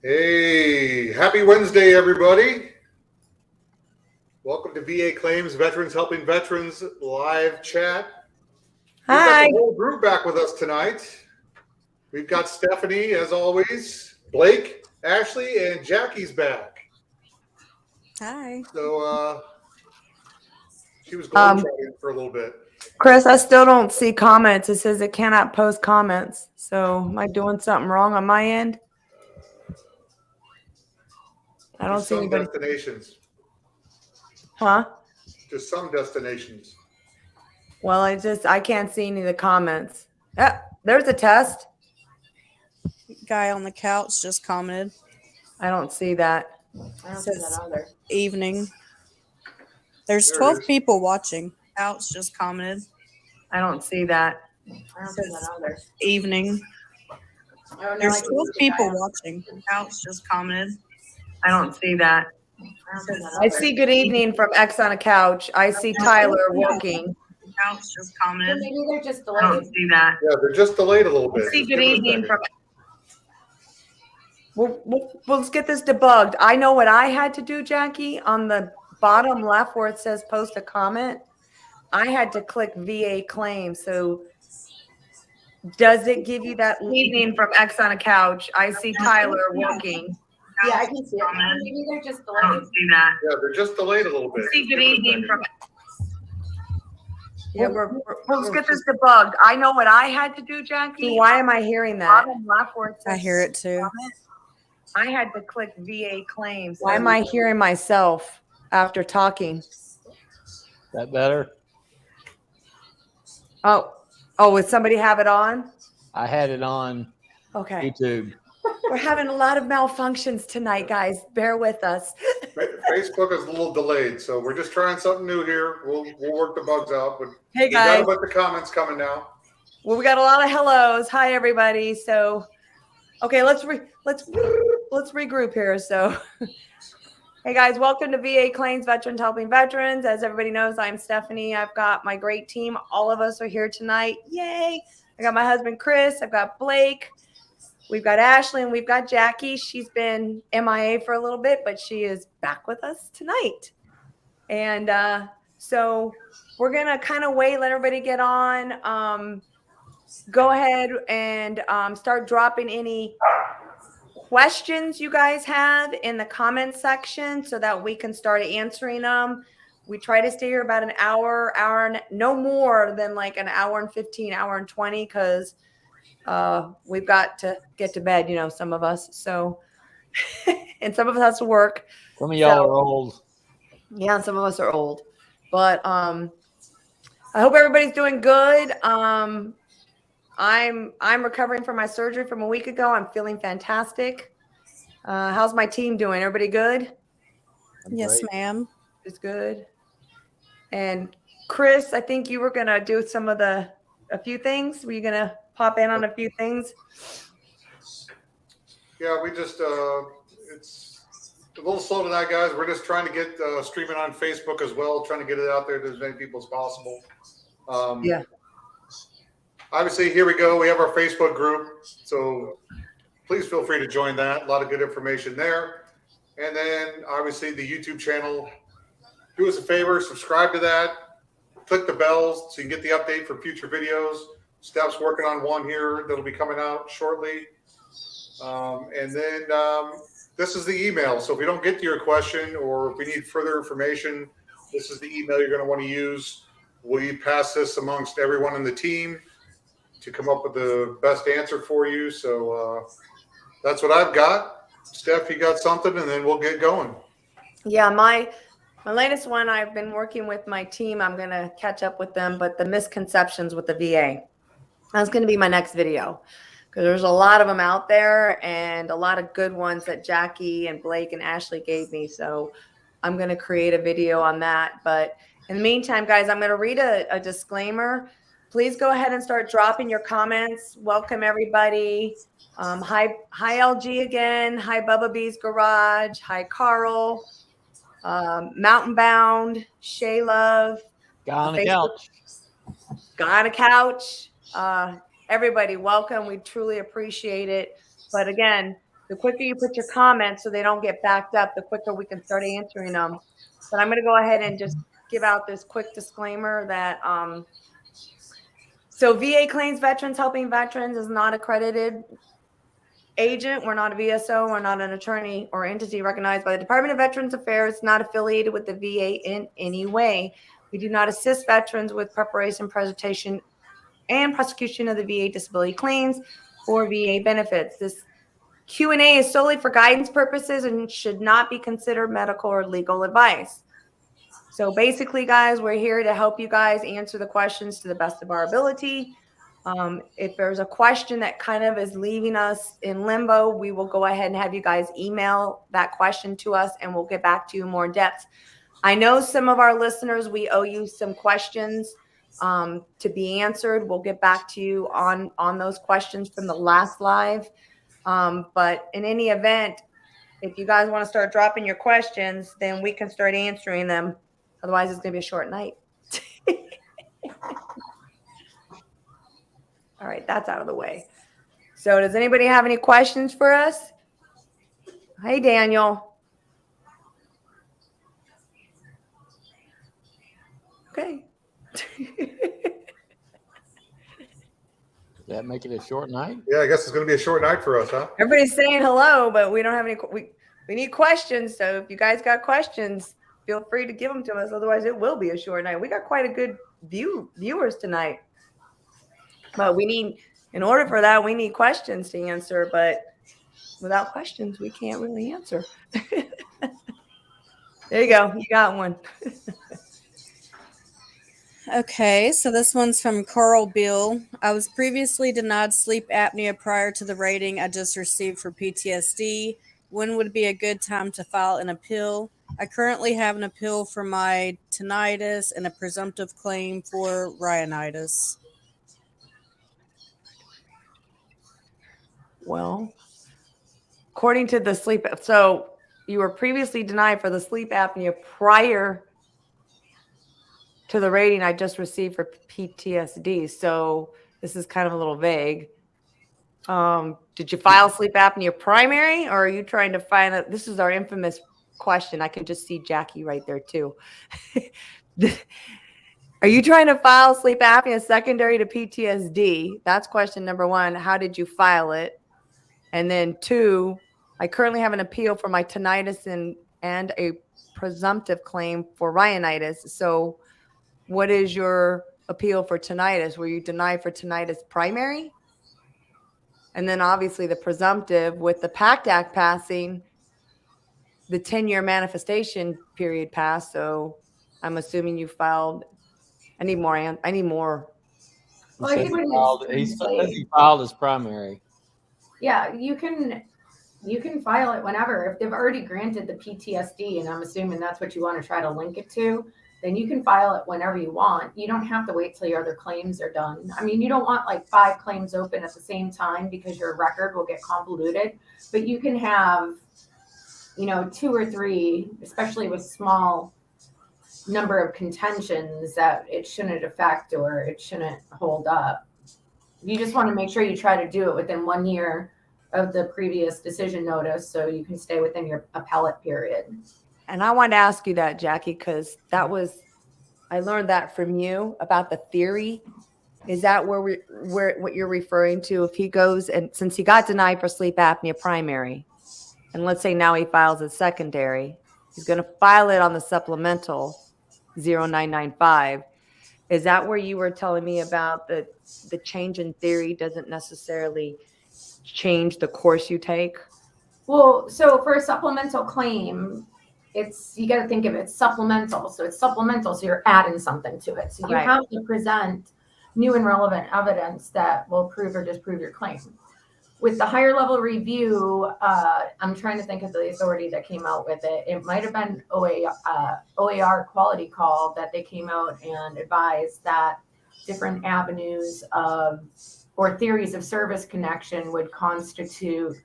Hey, happy Wednesday, everybody. Welcome to VA Claims Veterans Helping Veterans live chat. We've got Hi. the whole group back with us tonight. We've got Stephanie, as always, Blake, Ashley, and Jackie's back. Hi. So she was globetrotting for a little bit. Chris, I still don't see comments. It says it cannot post comments. So am I doing something wrong on my end? I don't see anybody. Destinations. Huh? Just some destinations. Well, I can't see any of the comments. Yeah, there's a test. Guy on the couch just commented. I don't see that. I don't see that either. Evening. There's 12 people watching. Couch just commented. I don't see that. I don't see that either. Evening. There's 12 people watching. Couch just commented. I don't see that. I see good evening from X on a couch. I see Tyler working. Couch just commented. Maybe they're just delayed. I don't see that. Yeah, they're just delayed a little bit. I see good evening from. Let's get this debugged. I know what I had to do, Jackie. On the bottom left where it says post a comment, I had to click VA claim. So does it give you that evening from X on a couch? I see Tyler working. Yeah, I can see it. Maybe they're just delayed. I don't see that. Yeah, they're just delayed a little bit. I see good evening from. Yeah, let's get this debugged. I know what I had to do, Jackie. Why am I hearing that? Bottom left where it says I hear it too. I had to click VA claims. Why am I hearing myself after talking? That better? Oh, would somebody have it on? I had it on Okay. YouTube. We're having a lot of malfunctions tonight, guys. Bear with us. Facebook is a little delayed, so we're just trying something new here. We'll work the bugs out. But Hey, we got guys. a bunch of comments coming now. Well, we got a lot of hellos. Hi, everybody. So, okay, let's regroup here. So, hey, guys, welcome to VA Claims Veterans Helping Veterans. As everybody knows, I'm Stephanie. I've got my great team. All of us are here tonight. Yay. I got my husband, Chris. I've got Blake. We've got Ashley and we've got Jackie. She's been MIA for a little bit, but she is back with us tonight. And so we're going to kind of wait, let everybody get on. Go ahead and start dropping any questions you guys have in the comment section so that we can start answering them. We try to stay here about an hour, no more than like an hour and 15, hour and 20, because we've got to get to bed, you know, some of us. So, and some of us has to work. Some of y'all are old. Yeah, and some of us are old. But I hope everybody's doing good. I'm recovering from my surgery from a week ago. I'm feeling fantastic. How's my team doing? Everybody good? Yes, ma'am. It's good. And Chris, I think you were gonna do a few things. Were you gonna pop in on a few things? Yeah, we just it's a little slow tonight, guys. We're just trying to get streaming on Facebook as well, trying to get it out there to as many people as possible. Yeah. Obviously, here we go. We have our Facebook group, so please feel free to join that. A lot of good information there. And then, obviously, the YouTube channel. Do us a favor, subscribe to that. Click the bells so you can get the update for future videos. Steph's working on one here that'll be coming out shortly. And then this is the email. So if we don't get to your question or if we need further information, this is the email you're going to want to use. We pass this amongst everyone in the team to come up with the best answer for you. So that's what I've got. Steph, you got something, and then we'll get going. Yeah, my latest one, I've been working with my team. I'm going to catch up with them, but the misconceptions with the VA. That's going to be my next video because there's a lot of them out there and a lot of good ones that Jackie and Blake and Ashley gave me. So I'm going to create a video on that. But in the meantime, guys, I'm going to read a disclaimer. Please go ahead and start dropping your comments. Welcome, everybody. Hi, LG again. Hi, Bubba B's Garage. Hi, Carl. Mountain Bound. Shay Love. Guy on the couch. Guy on a couch. Everybody, welcome. We truly appreciate it. But again, The quicker you put your comments so they don't get backed up, the quicker we can start answering them. But I'm going to go ahead and just give out this quick disclaimer that so VA Claims Veterans Helping Veterans is not accredited agent. We're not a VSO. We're not an attorney or entity recognized by the Department of Veterans Affairs. Not affiliated with the VA in any way. We do not assist veterans with preparation, presentation, and prosecution of the VA disability claims or VA benefits. This Q&A is solely for guidance purposes and should not be considered medical or legal advice. So basically, guys, we're here to help you guys answer the questions to the best of our ability. If there's a question that kind of is leaving us in limbo, we will go ahead and have you guys email that question to us and we'll get back to you more in depth. I know some of our listeners, we owe you some questions to be answered. We'll get back to you on those questions from the last live. But in any event, if you guys want to start dropping your questions, then we can start answering them. Otherwise, it's going to be a short night. All right, that's out of the way. So does anybody have any questions for us? Hey, Daniel. Okay. Does that make it a short night? Yeah, I guess it's going to be a short night for us, huh? Everybody's saying hello, but we don't have any. We need questions. So if you guys got questions, feel free to give them to us. Otherwise, it will be a short night. We got quite a good viewers tonight. But we need, in order for that, we need questions to answer. But without questions, we can't really answer. There you go. You got one. Okay, so this one's from Carl Bill. I was previously denied sleep apnea prior to the rating I just received for PTSD. When would be a good time to file an appeal? I currently have an appeal for my tinnitus and a presumptive claim for rhinitis. Well, according to the sleep, so you were previously denied for the sleep apnea prior to the rating I just received for PTSD. So this is kind of a little vague. Did you file sleep apnea primary, or are you trying to find out? This is our infamous question. I can just see Jackie right there too. Are you trying to file sleep apnea secondary to PTSD? That's question number one. How did you file it? And then two, I currently have an appeal for my tinnitus and a presumptive claim for rhinitis. So what is your appeal for tinnitus? Were you denied for tinnitus primary? And then obviously the presumptive, with the PACT Act passing, the 10-year manifestation period passed. So I'm assuming you filed. I need more. Well, I think He said he filed his primary. yeah, you can file it whenever. If they've already granted the PTSD, and I'm assuming that's what you want to try to link it to, then you can file it whenever you want. You don't have to wait till your other claims are done. I mean, you don't want like 5 claims open at the same time because your record will get convoluted, but you can have, 2 or 3, especially with small number of contentions that it shouldn't affect or it shouldn't hold up. You just want to make sure you try to do it within 1 year of the previous decision notice so you can stay within your appellate period. And I wanted to ask you that, Jackie, because I learned that from you about the theory. Is that where what you're referring to? If he goes, and since he got denied for sleep apnea primary, and let's say now he files a secondary, he's going to file it on the supplemental 0995. Is that where you were telling me about the change in theory doesn't necessarily change the course you take? Well, so for a supplemental claim, you got to think of it supplemental. So it's supplemental. So you're adding something to it. So you Right. have to present new and relevant evidence that will prove or disprove your claim. With the higher level review, I'm trying to think of the authority that came out with it. It might have been OAR quality call that they came out and advised that different avenues or theories of service connection would constitute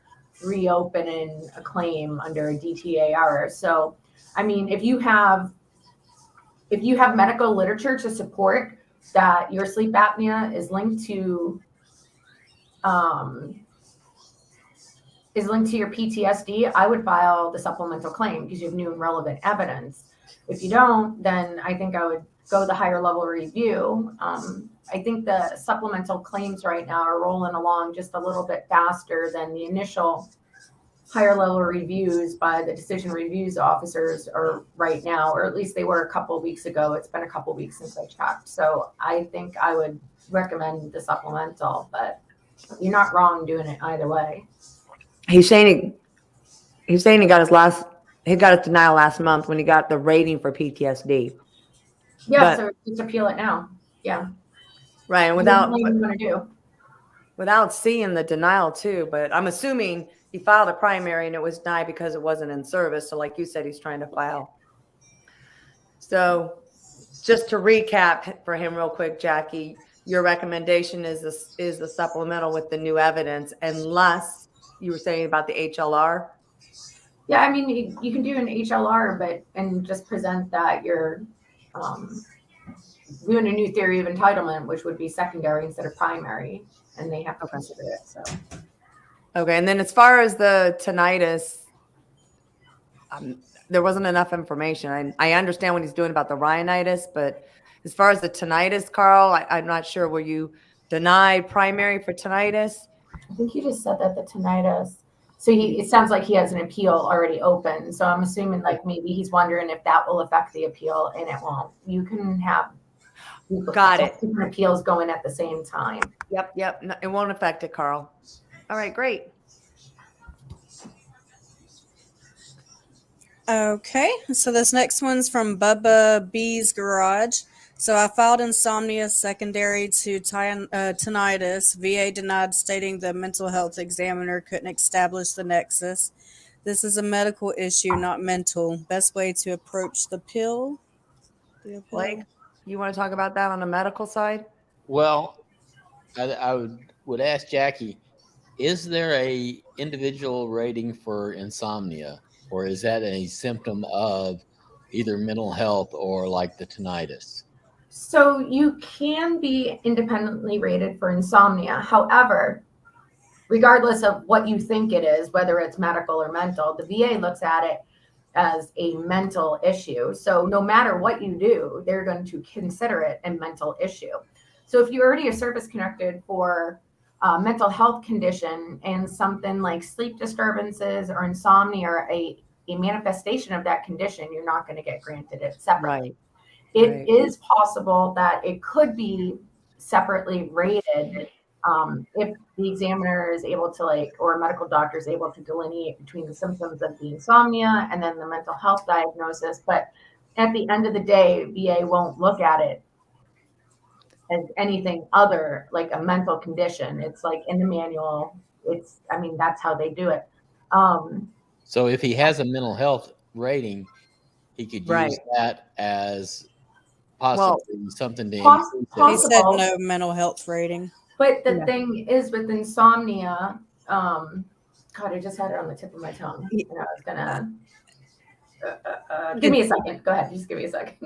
reopening a claim under a DTAR. So, I mean, if you have medical literature to support that your sleep apnea is linked to is linked to your PTSD, I would file the supplemental claim because you have new and relevant evidence. If you don't, then I think I would go the higher level review. I think the supplemental claims right now are rolling along just a little bit faster than the initial higher level reviews by the decision reviews officers are right now, or at least they were a couple of weeks ago. It's been a couple of weeks since I checked. So I think I would recommend the supplemental, but you're not wrong doing it either way. He's saying he got he got his denial last month when he got the rating for PTSD. Yeah, But- so just appeal it now. Yeah. Right. And What do you want to do? without seeing the denial too, but I'm assuming he filed a primary and it was denied because it wasn't in service. So like you said, he's trying to file. So just to recap for him real quick, Jackie, your recommendation is the supplemental with the new evidence, unless you were saying about the HLR. Yeah, I mean, you can do an HLR, and just present that you're doing a new theory of entitlement, which would be secondary instead of primary, and they have to consider it. So, okay. And then as far as the tinnitus, there wasn't enough information. I understand what he's doing about the rhinitis, but as far as the tinnitus, Carl, I'm not sure. Were you denied primary for tinnitus? I think you just said that the tinnitus. So it sounds like he has an appeal already open. So I'm assuming like maybe he's wondering if that will affect the appeal, and it won't. You can have different appeals going at the same time. Yep. No, it won't affect it, Carl. All right, great. Okay, so this next one's from Bubba B's Garage. So I filed insomnia secondary to tinnitus. VA denied, stating the mental health examiner couldn't establish the nexus. This is a medical issue, not mental. Best way to approach the appeal? Blake, you want to talk about that on the medical side? Well, I would ask Jackie, is there a individual rating for insomnia, or is that a symptom of either mental health or like the tinnitus? So you can be independently rated for insomnia. However, regardless of what you think it is, whether it's medical or mental, the VA looks at it as a mental issue. So no matter what you do, they're going to consider it a mental issue. So if you already are service connected for a mental health condition and something like sleep disturbances or insomnia are a manifestation of that condition, you're not going to get granted it separately. Right. It is possible that it could be separately rated if the examiner is able to or a medical doctor is able to delineate between the symptoms of the insomnia and then the mental health diagnosis. But at the end of the day, VA won't look at it as anything other like a mental condition. It's like in the manual. That's how they do it. So if he has a mental health rating, he could use that as possibly something to increase it. He said no mental health rating. But the thing is with insomnia, God, I just had it on the tip of my tongue. And I was gonna give me a second. Go ahead, just give me a second.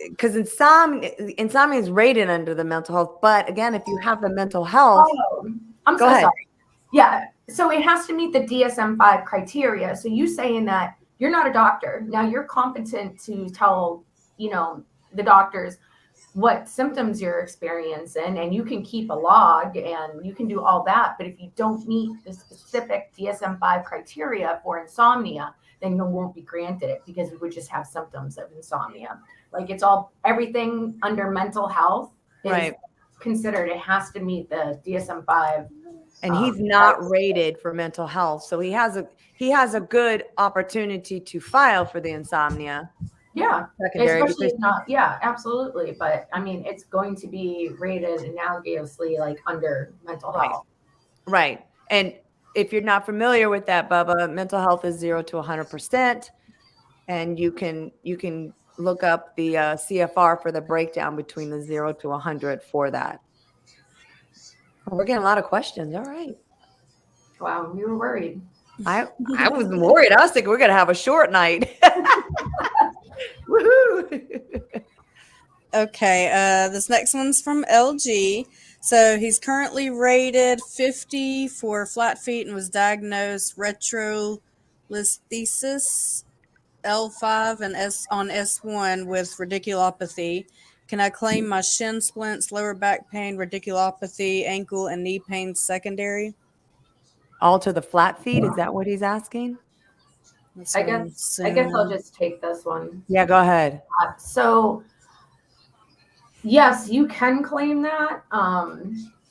Because insomnia is rated under the mental health, but again, if you have the mental health, I'm go so ahead. sorry. Yeah, so it has to meet the DSM-5 criteria. So you saying that you're not a doctor now, you're competent to tell the doctors what symptoms you're experiencing, and you can keep a log and you can do all that. But if you don't meet the specific DSM-5 criteria for insomnia, then you won't be granted it because you would just have symptoms of insomnia. Like everything under mental health is considered. It has to meet the DSM-5. And he's not rated for mental health, so he has a good opportunity to file for the insomnia. Yeah, secondary, especially not. Yeah, absolutely. But it's going to be rated analogously like under mental health. Right. And if you're not familiar with that, Bubba, mental health is 0 to 100%, and you can look up the CFR for the breakdown between the 0 to 100 for that. We're getting a lot of questions. All right. Wow, we were worried. I was worried. I was thinking we're gonna have a short night. Woohoo! Okay, this next one's from LG. So he's currently rated 50 for flat feet and was diagnosed retrolisthesis L5 and on S1 with radiculopathy. Can I claim my shin splints, lower back pain, radiculopathy, ankle and knee pain secondary? All to the flat feet? Is that what he's asking? That's I what I'm guess I'll assuming. just take this one. Yeah, go ahead. So yes, you can claim that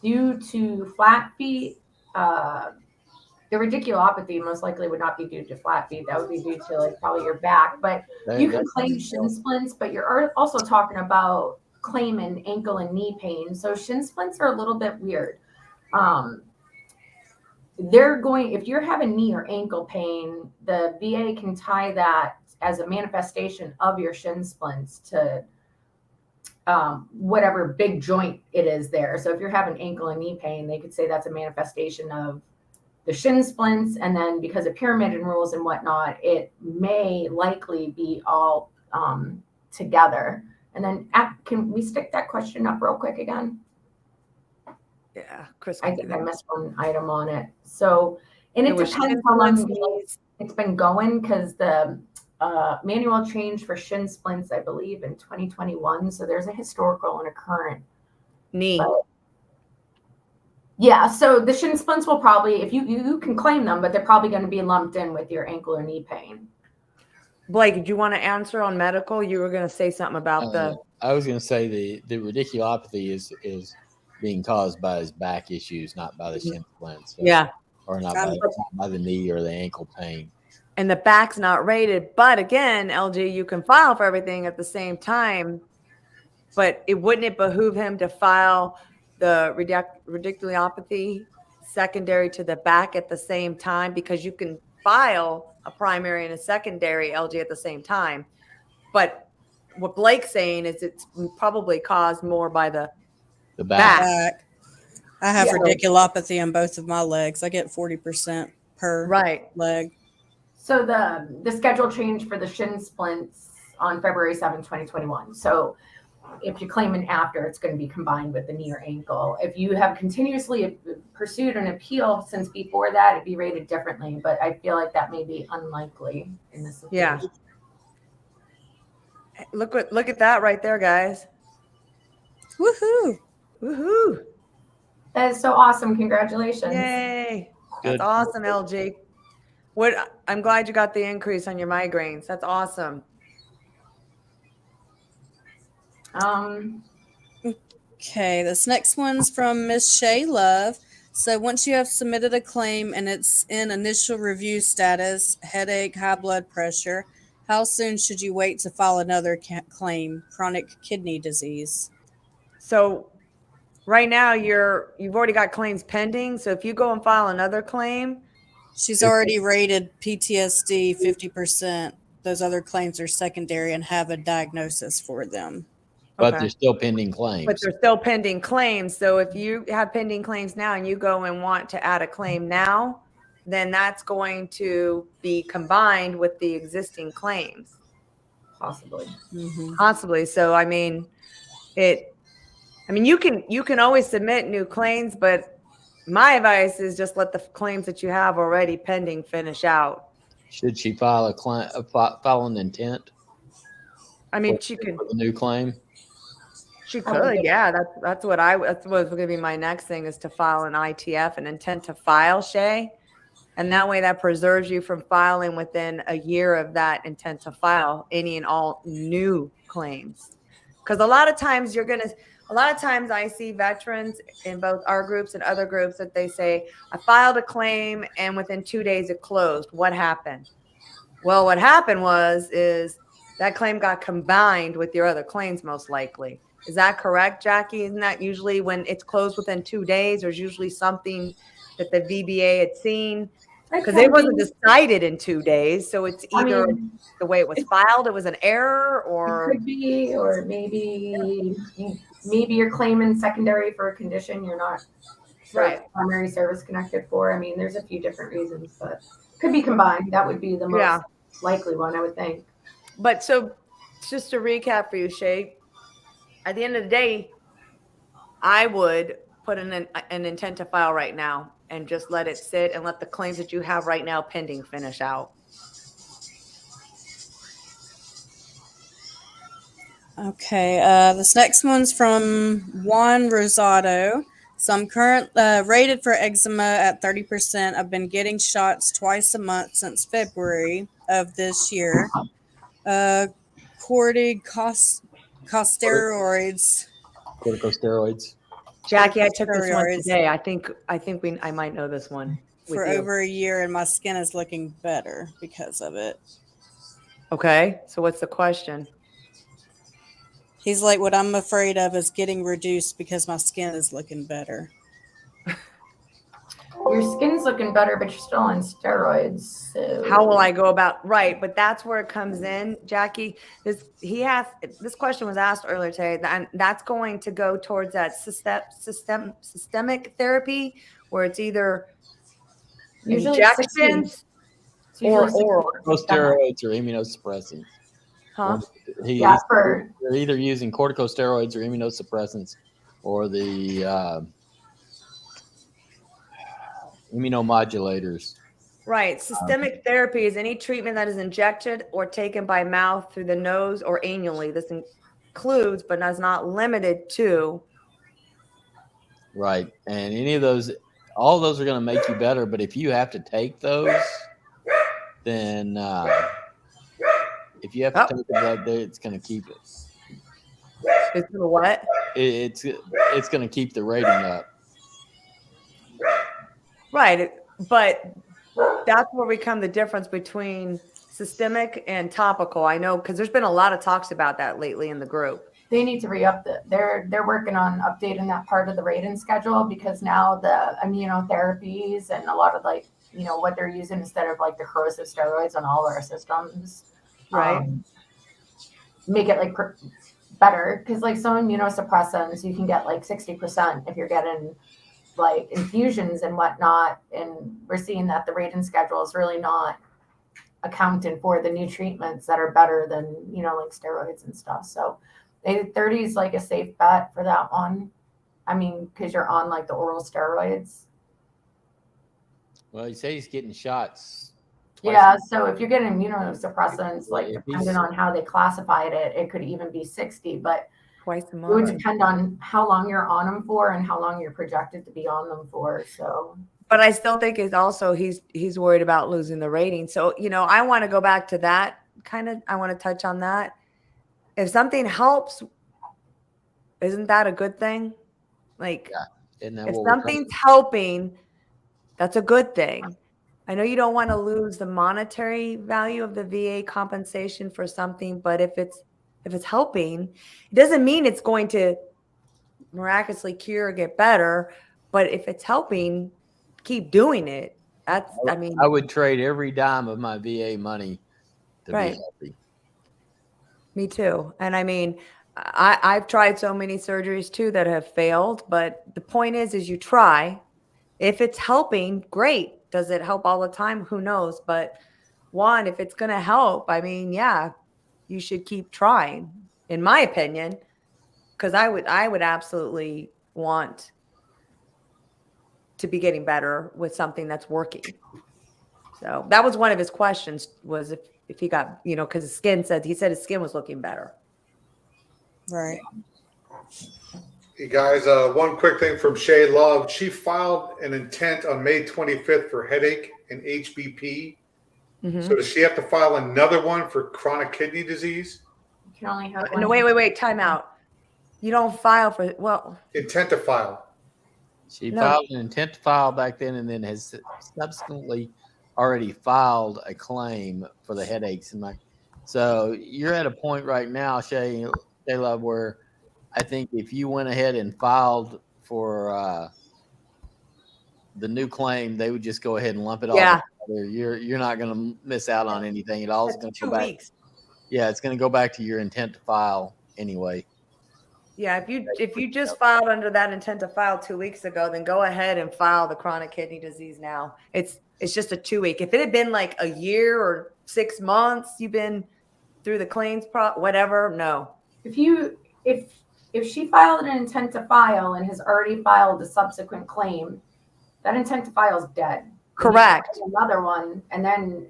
due to flat feet. The radiculopathy most likely would not be due to flat feet. That would be due to like probably your back. But you can claim shin splints, but you're also talking about claiming ankle and knee pain. So shin splints are a little bit weird. They're going, if you're having knee or ankle pain, the VA can tie that as a manifestation of your shin splints to whatever big joint it is there. So if you're having ankle and knee pain, they could say that's a manifestation of the shin splints. And then because of pyramid and rules and whatnot, it may likely be all together. And then can we stick that question up real quick again? Yeah, Chris. I think I missed one item on it. So, and it depends how long it's been going, because the manual change for shin splints, I believe, in 2021. So there's a historical and a current knee. But, yeah, so the shin splints will probably, if you can claim them, but they're probably going to be lumped in with your ankle or knee pain. Blake, do you want to answer on medical? You were going to say something about I was going to say the radiculopathy is being caused by his back issues, not by the shin splints. So, yeah, or not by the knee or the ankle pain. And the back's not rated. But again, LG, you can file for everything at the same time. But wouldn't it behoove him to file the radiculopathy secondary to the back at the same time? Because you can file a primary and a secondary LG at the same time. But what Blake's saying is it's probably caused more by the back. I have radiculopathy on both of my legs. I get 40% per leg. So the schedule changed for the shin splints on February 7, 2021. So if you're claiming after, it's going to be combined with the knee or ankle. If you have continuously pursued an appeal since before that, it'd be rated differently. But I feel like that may be unlikely in this situation. Yeah. Look at that right there, guys. Woohoo. Woohoo. That is so awesome. Congratulations. Yay. Good. That's awesome, LG. I'm glad you got the increase on your migraines. That's awesome. Okay, this next one's from Miss Shay Love. So once you have submitted a claim and it's in initial review status, headache, high blood pressure, how soon should you wait to file another claim? Chronic kidney disease. So right now you've already got claims pending. So if you go and file another claim, she's already rated PTSD 50%. Those other claims are secondary and have a diagnosis for them. But they're still pending claims. But they're still pending claims. So if you have pending claims now and you go and want to add a claim now, then that's going to be combined with the existing claims. Possibly. Mm-hmm. Possibly. So I mean, you can always submit new claims, but my advice is just let the claims that you have already pending finish out. Should she file file an intent? I mean, she could. For the new claim? She could, yeah. That's what was going to be my next thing, is to file an ITF, an intent to file, Shay. And that way that preserves you from filing within a year of that intent to file any and all new claims. Because a lot of times I see veterans in both our groups and other groups that they say, I filed a claim and within 2 days it closed. What happened? Well, what happened is that claim got combined with your other claims most likely. Is that correct, Jackie? Isn't that usually when it's closed within 2 days, there's usually something that the VBA had seen? Because it wasn't decided in 2 days. So it's either the way it was filed, it was an error, or it could be, or maybe you're claiming secondary for a condition you're not primary service connected for. I mean, there's a few different reasons, but could be combined. That would be the most likely one, I would think. But so just to recap for you, Shay, at the end of the day, I would put an intent to file right now and just let it sit and let the claims that you have right now pending finish out. Okay, this next one's from Juan Rosado. So I'm rated for eczema at 30%. I've been getting shots twice a month since February of this year. Corticosteroids. Corticosteroids. Jackie, I took this one Corticosteroids today. I might know this one for with you. over a year, and my skin is looking better because of it. Okay, so what's the question? He's like, what I'm afraid of is getting reduced because my skin is looking better. Your skin's looking better, but you're still on steroids. So. How will I go about right? But that's where it comes in, Jackie. This question was asked earlier today, and that's going to go towards that systemic therapy, where it's either Usually injections or oral. Corticosteroids or immunosuppressants. Huh? They're either using corticosteroids or immunosuppressants, or the immunomodulators. Right. Systemic therapy is any treatment that is injected or taken by mouth, through the nose, or annually. This includes, but is not limited to. Right. And any of those, all of those are going to make you better. But if you have to take those, then if you have to take that, it's going to keep it. It's gonna what? It's going to keep the rating up. Right. But that's where we come the difference between systemic and topical. I know, because there's been a lot of talks about that lately in the group. They need to re-up they're working on updating that part of the rating schedule, because now the immunotherapies and a lot of what they're using instead of the corrosive steroids on all of our systems, right? Make it better, because some immunosuppressants you can get 60% if you're getting infusions and whatnot, and we're seeing that the rating schedule is really not accounting for the new treatments that are better than steroids and stuff. So 30 is a safe bet for that one. I mean, because you're on the oral steroids. Well, you say he's getting shots. Yeah, so if you're getting immunosuppressants, depending on how they classified it, it could even be 60, but twice a it would month. depend on how long you're on them for and how long you're projected to be on them for. So, but I still think it's also he's worried about losing the rating. So I want to go back to that I want to touch on that. If something helps, isn't that a good thing? If something's helping, that's a good thing. I know you don't want to lose the monetary value of the VA compensation for something, but if it's helping, it doesn't mean it's going to miraculously cure or get better. But if it's helping, keep doing it. I would trade every dime of my VA money to be healthy. Me too. And I've tried so many surgeries too that have failed. But the point is you try. If it's helping, great. Does it help all the time? Who knows? But if it's going to help, you should keep trying, in my opinion, because I would absolutely want to be getting better with something that's working. So that was one of his questions, was if he got, because his skin he said his skin was looking better. Right. Hey guys, one quick thing from Shay Love. She filed an intent on May 25th for headache and HBP. Mm-hmm. So does she have to file another one for chronic kidney disease? You can only have one. No, wait, time out. You don't file for, intent to file. She filed an intent to file back then, and then has subsequently already filed a claim for the headaches. So you're at a point right now, Shay Love, where I think if you went ahead and filed for the new claim, they would just go ahead and lump it all together. You're not going to miss out on anything. It all is going to go back. 2 weeks. Yeah, it's going to go back to your intent to file anyway. Yeah, if you just filed under that intent to file 2 weeks ago, then go ahead and file the chronic kidney disease now. It's just a 2 week. If it had been a year or 6 months, you've been through the claims whatever. No. If if she filed an intent to file and has already filed a subsequent claim, that intent to file is dead. Correct. Another one, and then,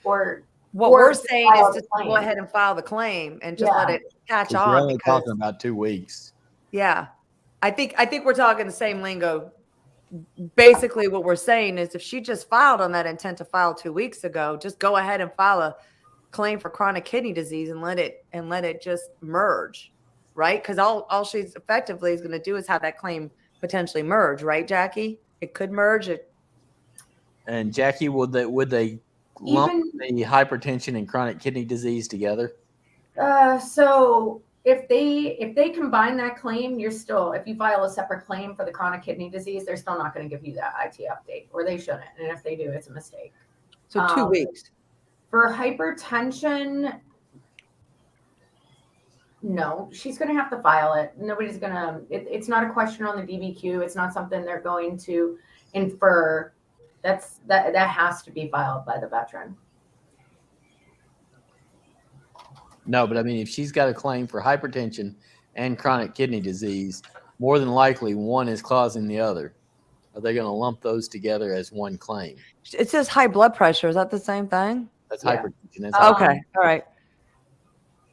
or What or we're to saying is file just the go claim. ahead and file the claim and just let Yeah. it catch 'Cause we're on. only Because, talking about 2 weeks. yeah, I think we're talking the same lingo. Basically, what we're saying is if she just filed on that intent to file 2 weeks ago, just go ahead and file a claim for chronic kidney disease and let it just merge, right? Because all she's effectively is going to do is have that claim potentially merge, right, Jackie? It could merge it. And Jackie, would they lump Even the hypertension and chronic kidney disease together? so if they combine that claim, you're still, if you file a separate claim for the chronic kidney disease, they're still not going to give you that ITF date, or they shouldn't. And if they do, it's a mistake. So 2 weeks. For hypertension, no, she's going to have to file it. Nobody's going to, it's not a question on the DBQ. It's not something they're going to infer. That has to be filed by the veteran. No, but I mean, if she's got a claim for hypertension and chronic kidney disease, more than likely one is causing the other. Are they going to lump those together as one claim? It says high blood pressure. Is that the same thing? That's Yeah. hypertension. That's Okay. All right.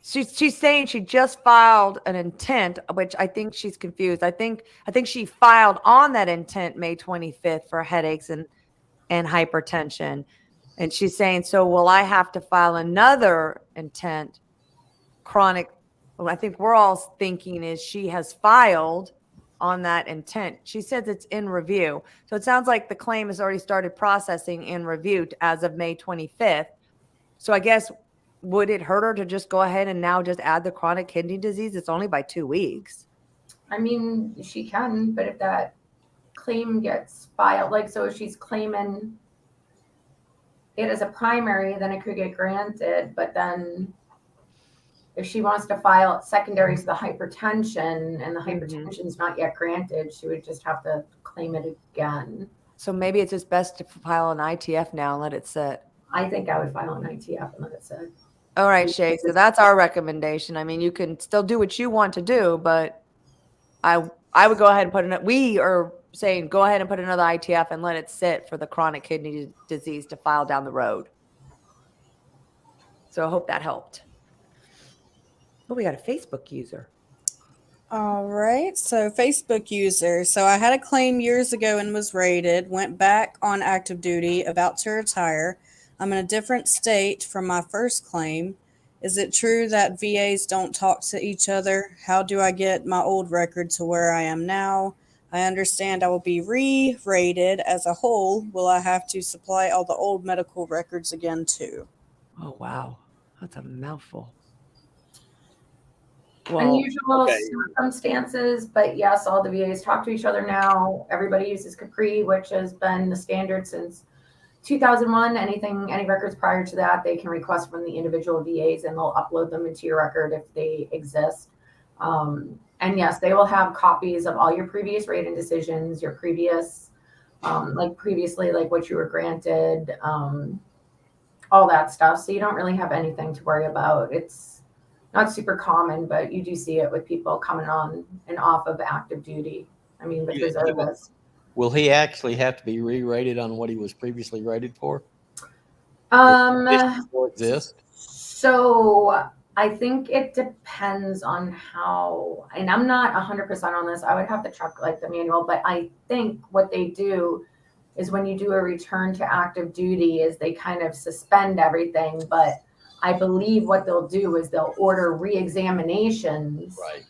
She's saying she just filed an intent, which I think she's confused. I think she filed on that intent May 25th for headaches and hypertension. And she's saying, so will I have to file another intent chronic? Well, I think we're all thinking is she has filed on that intent. She says it's in review. So it sounds like the claim has already started processing in review as of May 25th. So I guess, would it hurt her to just go ahead and now just add the chronic kidney disease? It's only by 2 weeks. I mean, she can, but if that claim gets filed, like, so if she's claiming it as a primary, then it could get granted. But then if she wants to file secondary to the hypertension and the hypertension's not yet granted, she would just have to claim it again. So maybe it's just best to file an ITF now and let it sit. I think I would file an ITF and let it sit. All right, Shay. So that's our recommendation. I mean, you can still do what you want to do, but I would go ahead and put we are saying go ahead and put another ITF and let it sit for the chronic kidney disease to file down the road. So I hope that helped. Oh, we got a Facebook user. All right. So Facebook user. So I had a claim years ago and was rated, went back on active duty, about to retire. I'm in a different state from my first claim. Is it true that VAs don't talk to each other? How do I get my old record to where I am now? I understand I will be re-rated as a whole. Will I have to supply all the old medical records again too? Oh, wow. That's a mouthful. Well, Unusual circumstances, but yes, all the VAs talk to each other now. Everybody uses Capri, which has been the standard since 2001. Any records prior to that, they can request from the individual VAs and they'll upload them into your record if they exist. And yes, they will have copies of all your previous rating decisions, your previous, like previously, like what you were granted, all that stuff. So you don't really have anything to worry about. It's not super common, but you do see it with people coming on and off of active duty. I mean, with reservists. Will he actually have to be re-rated on what he was previously rated for? Exist? So I think it depends on how, and I'm not 100% on this. I would have to check like the manual, but I think what they do is when you do a return to active duty is they kind of suspend everything. But I believe what they'll do is they'll order re-examinations. Right.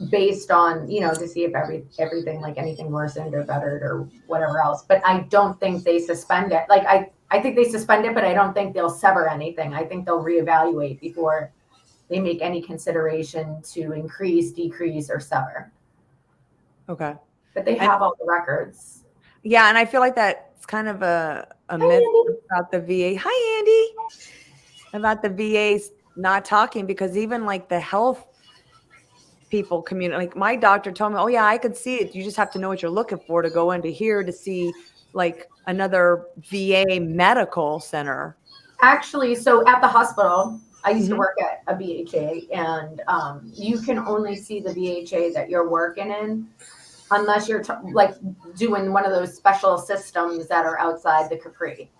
Based on, to see if everything, like anything worsened or bettered or whatever else. But I don't think they suspend it. Like I think they suspend it, but I don't think they'll sever anything. I think they'll reevaluate before they make any consideration to increase, decrease, or sever. okay. But they have all the records. Yeah, and I feel like that's kind of a myth about the VA. Hi, Andy. About the VAs not talking, because even like the health people community, like my doctor told me, oh yeah, I could see it. You just have to know what you're looking for to go into here to see like another VA medical center. Actually, so at the hospital, I used to work at a VHA, and you can only see the VHA that you're working in unless you're like doing one of those special systems that are outside the Capri.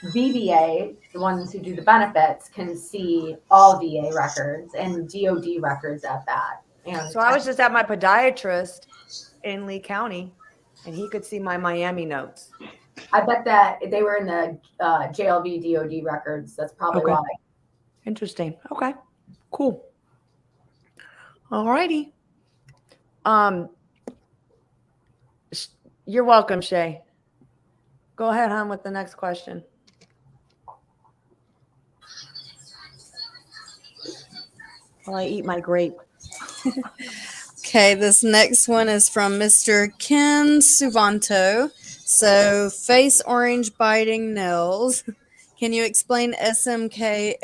VBA, the ones who do the benefits, can see all VA records and DOD records at that. And So I was just at my podiatrist in Lee County, and he could see my Miami notes. I bet that they were in the JLV DOD records. That's probably Okay. why. Interesting. Okay. Cool. All righty. You're welcome, Shay. Go ahead, hon, with the next question. While I eat my grape. Okay, this next one is from Mr. Ken Suvanto. So, face orange biting nails. Can you explain SMCKs,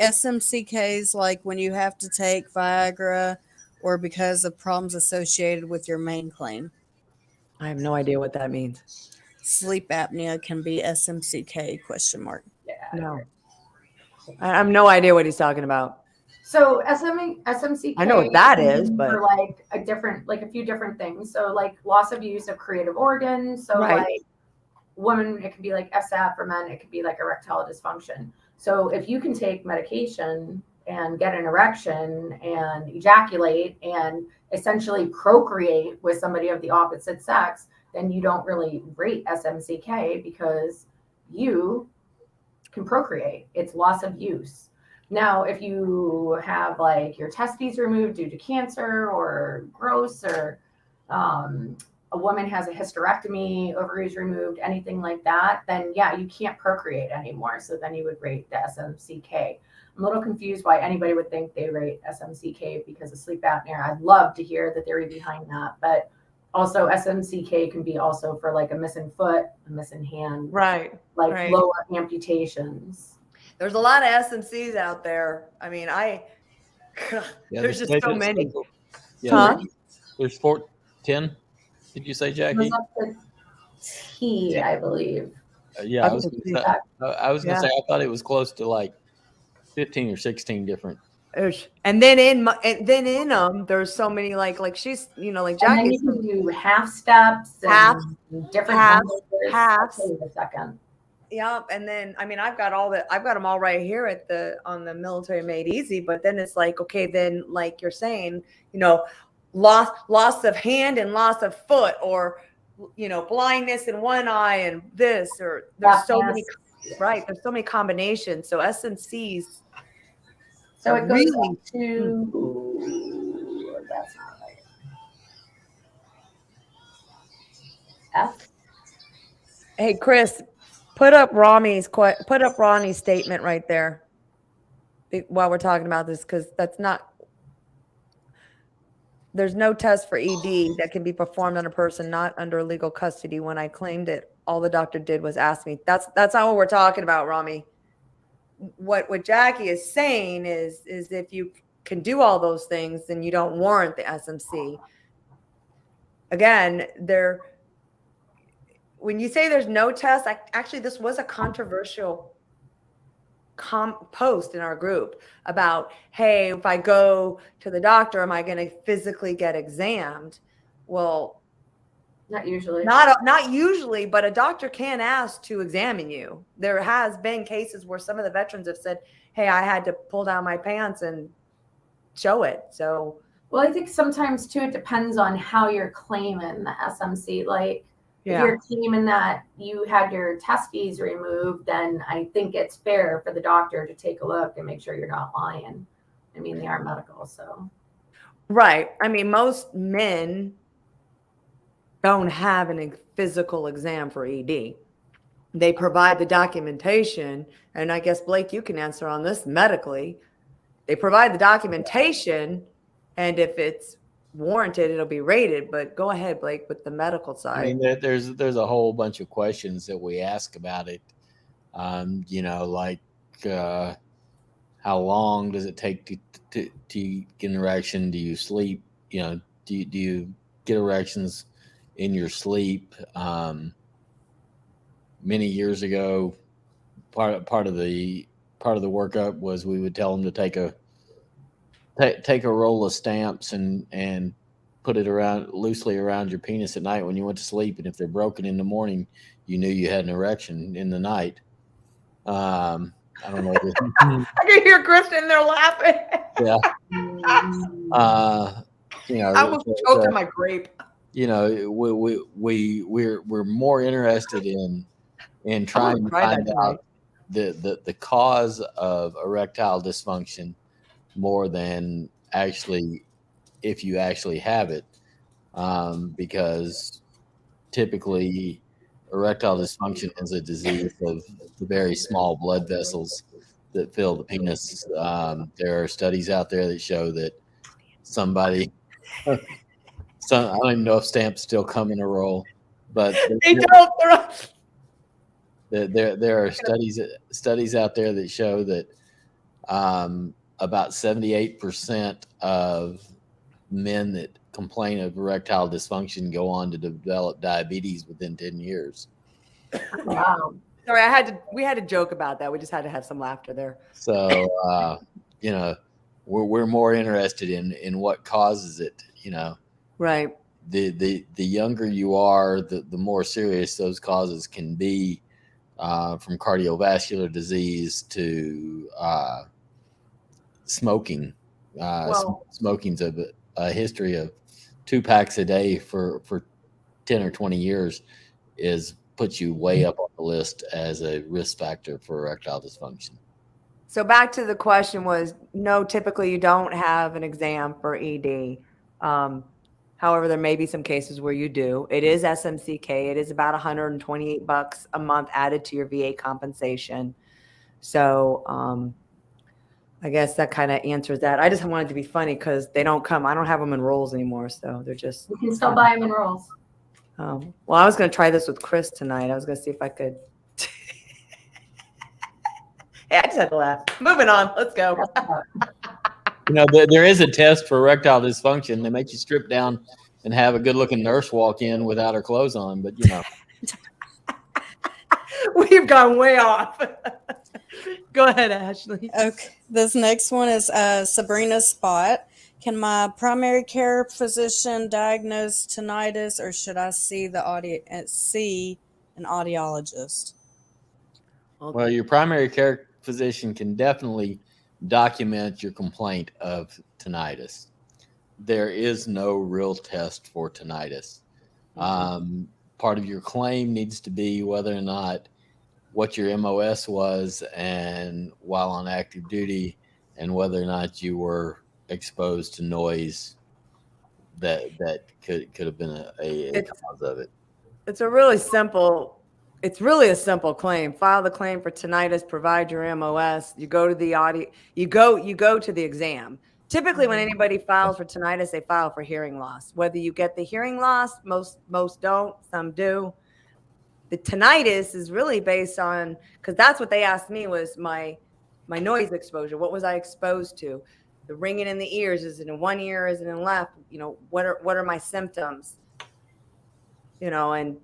like when you have to take Viagra or because of problems associated with your main claim? I have no idea what that means. Sleep apnea can be SMCK ? Yeah. No. I have no idea what he's talking about. So SMC-K, I know what that is, but for like a few different things. So like loss of use of creative organs. So Right. like women, it could be like SF. For men, it could be like erectile dysfunction. So if you can take medication and get an erection and ejaculate and essentially procreate with somebody of the opposite sex, then you don't really rate SMC-K because you can procreate. It's loss of use. Now, if you have like your testes removed due to cancer or growths, or a woman has a hysterectomy, ovaries removed, anything like that, then yeah, you can't procreate anymore. So then you would rate the SMC-K. I'm a little confused why anybody would think they rate SMC-K because of sleep apnea. I'd love to hear the theory behind that, but also SMC-K can be also for like a missing foot, a missing hand, right. like right. lower amputations. There's a lot of SMCs out there. I mean, there's just so many. Yeah, there's 10. Did you say, It Jackie? was up to T, I believe. Yeah, I was going to say I thought it was close to like 15 or 16 different. And then in them, there's so many like she's like Jackie. And then you can do half steps, and different halves. Wait a second. Yeah, and then I mean I've got them all right here on the Military Made Easy, but then it's like, okay, then like you're saying, loss of hand and loss of foot, or blindness in one eye and this, or there's so many, right? There's so many combinations. So SMCs. So it goes really to that's not right. F. Hey Chris, put up Ronnie's statement right there while we're talking about this, because there's no test for ED that can be performed on a person not under legal custody. When I claimed it, all the doctor did was ask me. That's not what we're talking about, Rami. What Jackie is saying is if you can do all those things, then you don't warrant the SMC. Again, when you say there's no test, actually this was a controversial post in our group about, hey, if I go to the doctor, am I going to physically get examined? Well, not usually. Not usually, but a doctor can ask to examine you. There has been cases where some of the veterans have said, hey, I had to pull down my pants and show it. So, well, I think sometimes too, it depends on how you're claiming the SMC. Like, if you're claiming that you had your testes removed, then I think it's fair for the doctor to take a look and make sure you're not lying. I mean, they are medical, so. Right. I mean, most men don't have a physical exam for ED. They provide the documentation, and I guess, Blake, you can answer on this medically. They provide the documentation, and if it's warranted, it'll be rated. But go ahead, Blake, with the medical side. I mean, there's a whole bunch of questions that we ask about it. Like how long does it take to get an erection? Do you sleep? Do you get erections in your sleep? Many years ago, part of the part of the workup was we would tell them to take a roll of stamps and put it loosely around your penis at night when you went to sleep, and if they're broken in the morning, you knew you had an erection in the night. I don't know. I can hear Kristen there laughing. Yeah. I almost choked on my grape. We're more interested in trying to find out the cause of erectile dysfunction more than actually if you actually have it, because typically erectile dysfunction is a disease of the very small blood vessels that fill the penis. There are studies out there that show that I don't even know if stamps still come in a roll, but they don't. There are studies out there that show that about 78% of men that complain of erectile dysfunction go on to develop diabetes within 10 years. Wow. Sorry, we had to joke about that. We just had to have some laughter there. So, we're more interested in what causes it, Right. The younger you are, the more serious those causes can be, from cardiovascular disease to smoking. Smoking's a history of 2 packs a day for 10 or 20 years puts you way up on the list as a risk factor for erectile dysfunction. So back to the question was, no, typically you don't have an exam for ED. However, there may be some cases where you do. It is SMC-K. It is about $128 a month added to your VA compensation. So I guess that kind of answers that. I just wanted to be funny because they don't come. I don't have them in rolls anymore, so they're just. You can still buy them in rolls. Well, I was going to try this with Chris tonight. I was going to see if I could. Hey, I just had to laugh. Moving on. Let's go. There is a test for erectile dysfunction. They make you strip down and have a good-looking nurse walk in without her clothes on, but We've gone way off. Go ahead, Ashley. Okay. This next one is Sabrina Spot. Can my primary care physician diagnose tinnitus, or should I see an audiologist? Well, your primary care physician can definitely document your complaint of tinnitus. There is no real test for tinnitus. Part of your claim needs to be whether or not what your MOS was and while on active duty, and whether or not you were exposed to noise that could have been a cause of it. It's really a simple claim. File the claim for tinnitus, provide your MOS, you go to the you go to the exam. Typically when anybody files for tinnitus, they file for hearing loss. Whether you get the hearing loss, most don't, some do. The tinnitus is really based on, because that's what they asked me, was my noise exposure. What was I exposed to? The ringing in the ears, is it in one ear, is it in left? What are my symptoms? And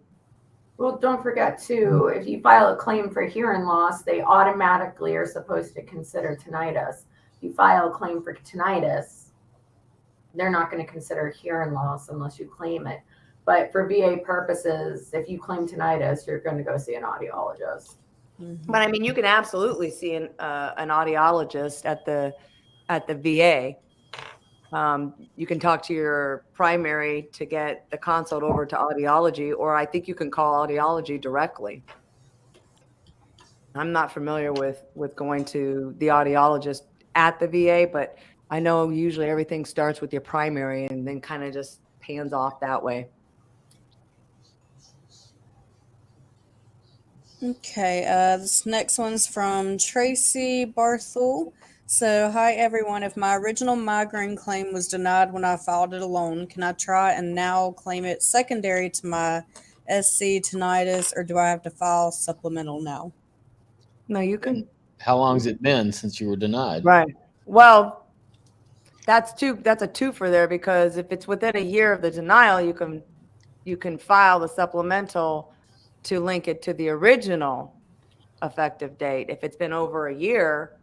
Well, don't forget too, if you file a claim for hearing loss, they automatically are supposed to consider tinnitus. If you file a claim for tinnitus, they're not going to consider hearing loss unless you claim it. But for VA purposes, if you claim tinnitus, you're going to go see an audiologist. But I mean, you can absolutely see an audiologist at the VA. You can talk to your primary to get the consult over to audiology, or I think you can call audiology directly. I'm not familiar with going to the audiologist at the VA, but I know usually everything starts with your primary and then kind of just pans off that way. Okay, this next one's from Tracy Barthel. So, hi everyone. If my original migraine claim was denied when I filed it alone, can I try and now claim it secondary to my SC tinnitus, or do I have to file supplemental now? No, you can. How long has it been since you were denied? Right. Well, that's a twofer there, because if it's within a year of the denial, you can file the supplemental to link it to the original effective date. If it's been over a year,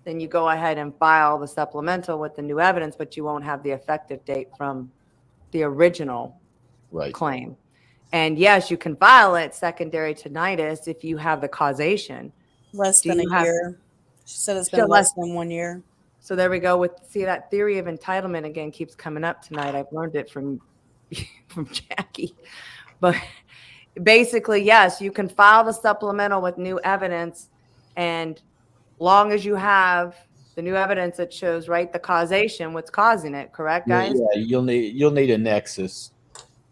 then you go ahead and file the supplemental with the new evidence, but you won't have the effective date from the original Right. claim. And yes, you can file it secondary tinnitus if you have the causation. Less Do than you a have- year. She said it's Still been less than 1 year. So there we go. See, that theory of entitlement again keeps coming up tonight. I've learned it from Jackie. But basically, yes, you can file the supplemental with new evidence, and long as you have the new evidence that shows, right, the causation, what's causing it, correct, guys? Yeah, you'll need a nexus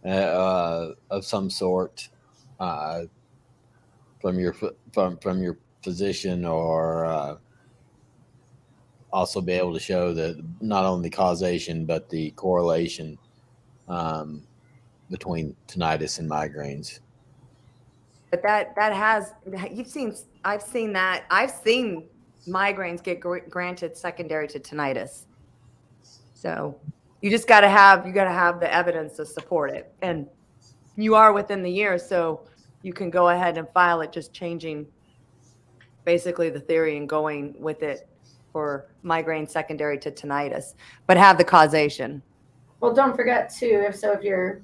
of some sort from your physician, or also be able to show that not only causation but the correlation between tinnitus and migraines. But I've seen migraines get granted secondary to tinnitus. So you just got to have the evidence to support it, and you are within the year, so you can go ahead and file it, just changing basically the theory and going with it for migraine secondary to tinnitus, but have the causation. Well, don't forget too, if you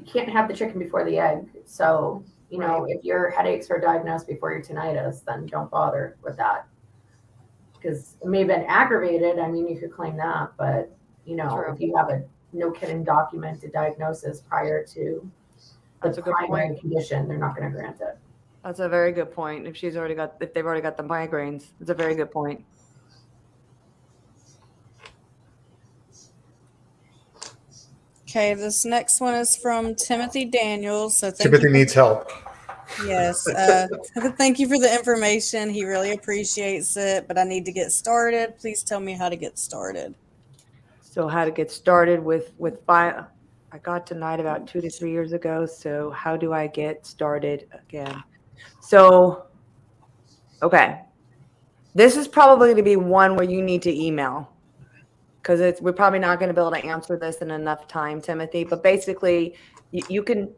can't have the chicken before the egg. So, if your headaches are diagnosed before your tinnitus, then don't bother with that. Because it may have been aggravated. I mean, you could claim that, but True. if you have a no kidding documented diagnosis prior to That's the a good primary point. condition, they're not going to grant it. That's a very good point. If they've already got the migraines, it's a very good point. Okay, this next one is from Timothy Daniels. So Timothy needs help. Yes. Thank you for the information. He really appreciates it, but I need to get started. Please tell me how to get started. So how to get started with file? I got denied about 2 to 3 years ago. So how do I get started again? So, okay, this is probably going to be one where you need to email, because we're probably not going to be able to answer this in enough time, Timothy. But basically, you can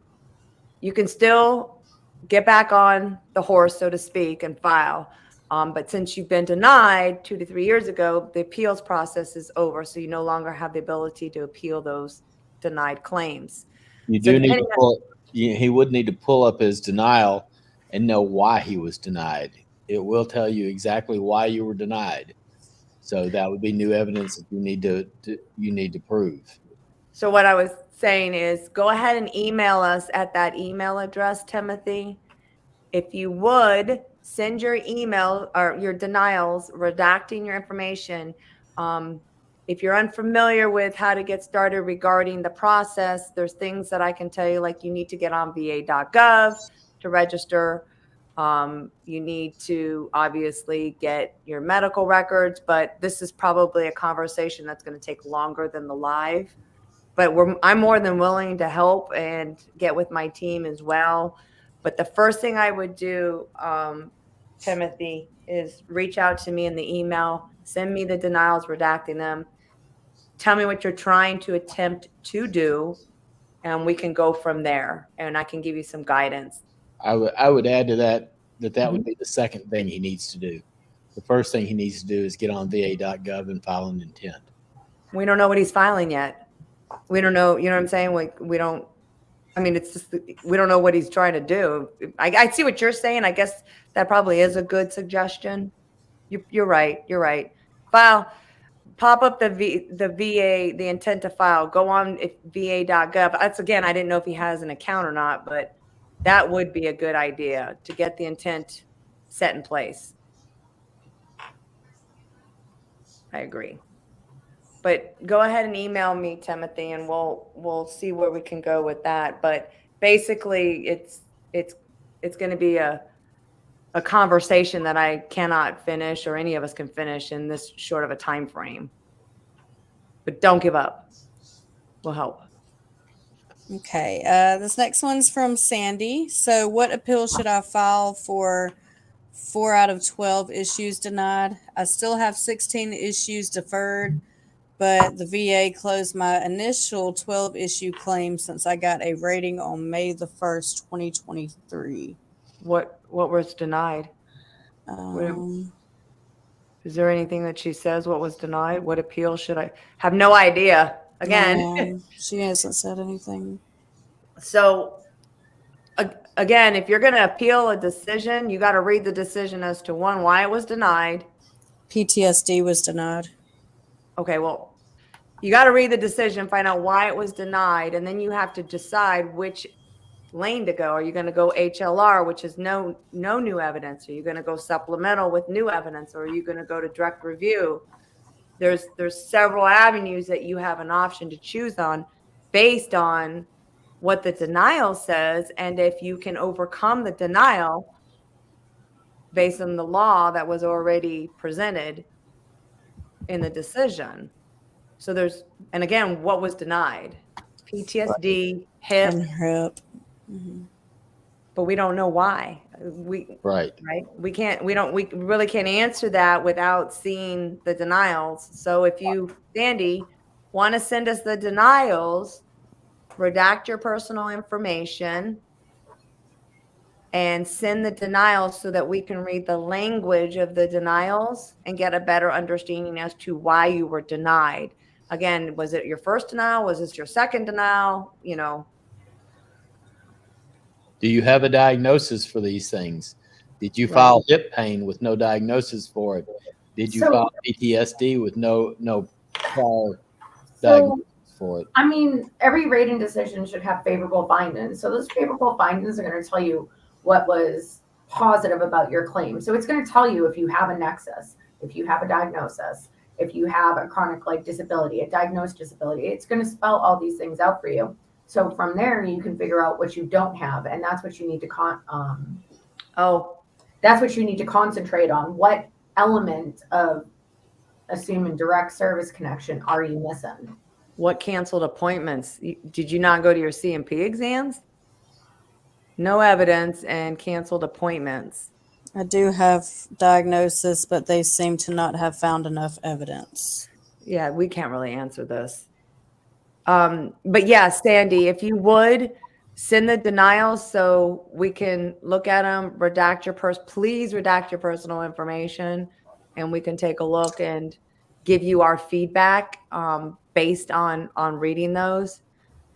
still get back on the horse, so to speak, and file. But since you've been denied 2 to 3 years ago, the appeals process is over, so you no longer have the ability to appeal those denied claims. You do need to pull. He would need to pull up his denial and know why he was denied. It will tell you exactly why you were denied. So that would be new evidence that you need to prove. So what I was saying is, go ahead and email us at that email address, Timothy. If you would send your email or your denials, redacting your information. If you're unfamiliar with how to get started regarding the process, there's things that I can tell you, like you need to get on va.gov to register. You need to obviously get your medical records, but this is probably a conversation that's going to take longer than the live. But I'm more than willing to help and get with my team as well. But the first thing I would do, Timothy, is reach out to me in the email, send me the denials, redacting them. Tell me what you're trying to attempt to do, and we can go from there. And I can give you some guidance. I would add to that would be the second thing he needs to do. The first thing he needs to do is get on va.gov and file an intent. We don't know what he's filing yet. We don't know. You know what I'm saying? Like, we don't. I mean, it's just, we don't know what he's trying to do. I see what you're saying. I guess that probably is a good suggestion. You're right. You're right. Pop up the VA, the intent to file. Go on va.gov. That's, again, I didn't know if he has an account or not, but that would be a good idea to get the intent set in place. I agree. But go ahead and email me, Timothy, and we'll see where we can go with that. But basically, it's going to be a conversation that I cannot finish, or any of us can finish, in this short of a time frame. But don't give up. We'll help. Okay. This next one's from Sandy. So what appeal should I file for 4 out of 12 issues denied? I still have 16 issues deferred, but the VA closed my initial 12 issue claim since I got a rating on May the 1st, 2023. What was denied? Is there anything that she says what was denied? What appeal should I have? No idea. Again, she hasn't said anything. So again, if you're going to appeal a decision, you got to read the decision as to one, why it was denied. PTSD was denied. Okay, well, you got to read the decision, find out why it was denied, and then you have to decide which lane to go. Are you going to go HLR, which is no new evidence? Are you going to go supplemental with new evidence, or are you going to go to direct review? There's several avenues that you have an option to choose on based on what the denial says, and if you can overcome the denial based on the law that was already presented in the decision. So and again, what was denied? PTSD, hip. And hip. Mm-hmm. But we don't know why. Right. We really can't answer that without seeing the denials. So if you, Sandy, want to send us the denials, redact your personal information and send the denials so that we can read the language of the denials and get a better understanding as to why you were denied. Again, was it your first denial? Was this your second denial? Do you have a diagnosis for these things? Did you file hip pain with no diagnosis for it? Did you file PTSD with no prior diagnosis for it? I mean, every rating decision should have favorable findings. So those favorable findings are going to tell you what was positive about your claim. So it's going to tell you if you have a nexus, if you have a diagnosis, if you have a chronic disability, a diagnosed disability. It's going to spell all these things out for you. So from there, you can figure out what you don't have, and that's what you need to that's what you need to concentrate on. What element of assuming direct service connection are you missing? What canceled appointments? Did you not go to your CMP exams? No evidence and canceled appointments. I do have diagnosis, but they seem to not have found enough evidence. Yeah, we can't really answer this. But yeah, Sandy, if you would send the denials so we can look at them, please redact your personal information, and we can take a look and give you our feedback based on reading those.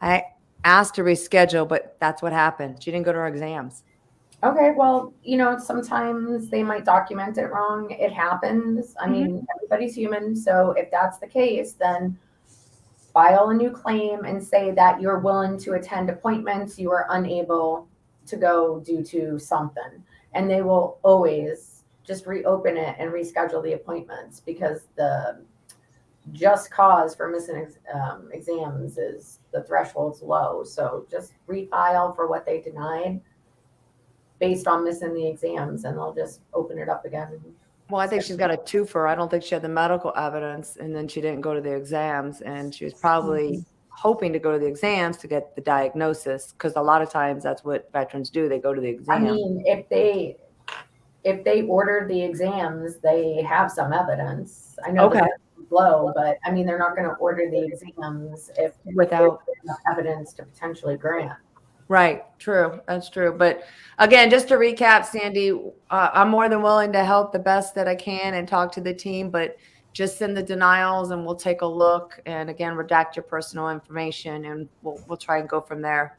I asked to reschedule, but that's what happened. She didn't go to her exams. Okay, well, sometimes they might document it wrong. It happens. I mean, everybody's human. So if that's the case, then file a new claim and say that you're willing to attend appointments you are unable to go due to something. And they will always just reopen it and reschedule the appointments, because the just cause for missing exams is the threshold's low. So just refile for what they denied based on missing the exams, and they'll just open it up again. Well, I think she's got a twofer. I don't think she had the medical evidence, and then she didn't go to the exams, and she was probably hoping to go to the exams to get the diagnosis, because a lot of times that's what veterans do. They go to the exam. I mean, if they ordered the exams, they have some evidence. I know that it's low, but I mean, they're not going to order the exams without enough evidence to potentially grant. Right. True. That's true. But again, just to recap, Sandy, I'm more than willing to help the best that I can and talk to the team, but just send the denials and we'll take a look. And again, redact your personal information, and we'll try and go from there.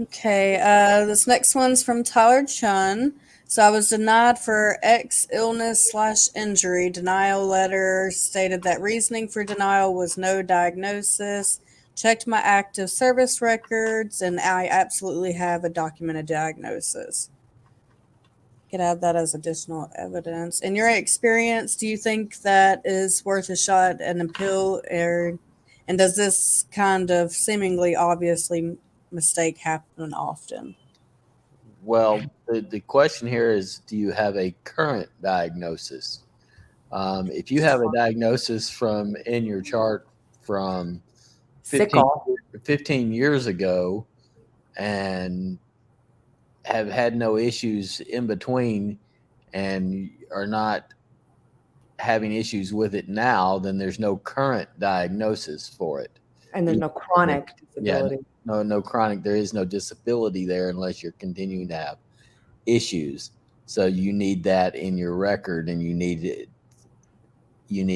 Okay. This next one's from Tyler Chun. So I was denied for X illness/injury. Denial letter stated that reasoning for denial was no diagnosis. Checked my active service records, and I absolutely have a documented diagnosis. Could add that as additional evidence. In your experience, do you think that is worth a shot at an appeal, and does this kind of seemingly obviously mistake happen often? Well, the question here is, do you have a current diagnosis? If you have a diagnosis in your chart from 15 years ago and have had no issues in between and are not having issues with it now, then there's no current diagnosis for it. And there's no chronic disability. no chronic. There is no disability there unless you're continuing to have issues. So you need that in your record, and you need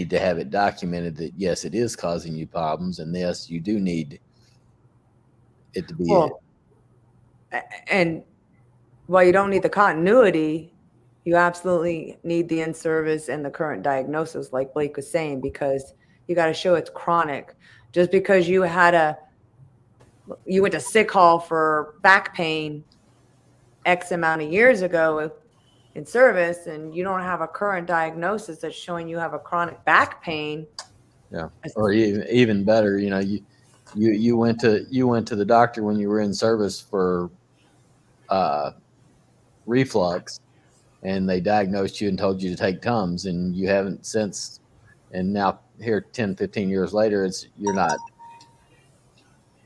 to have it documented that yes, it is causing you problems, and yes, you do need it to be. Well, and while you don't need the continuity, you absolutely need the in-service and the current diagnosis, like Blake was saying, because you got to show it's chronic. Just because you went to sick hall for back pain X amount of years ago in service, and you don't have a current diagnosis that's showing you have a chronic back pain. Yeah, or even better, you went to the doctor when you were in service for reflux, and they diagnosed you and told you to take Tums, and you haven't since. And now here 10, 15 years later, you're not,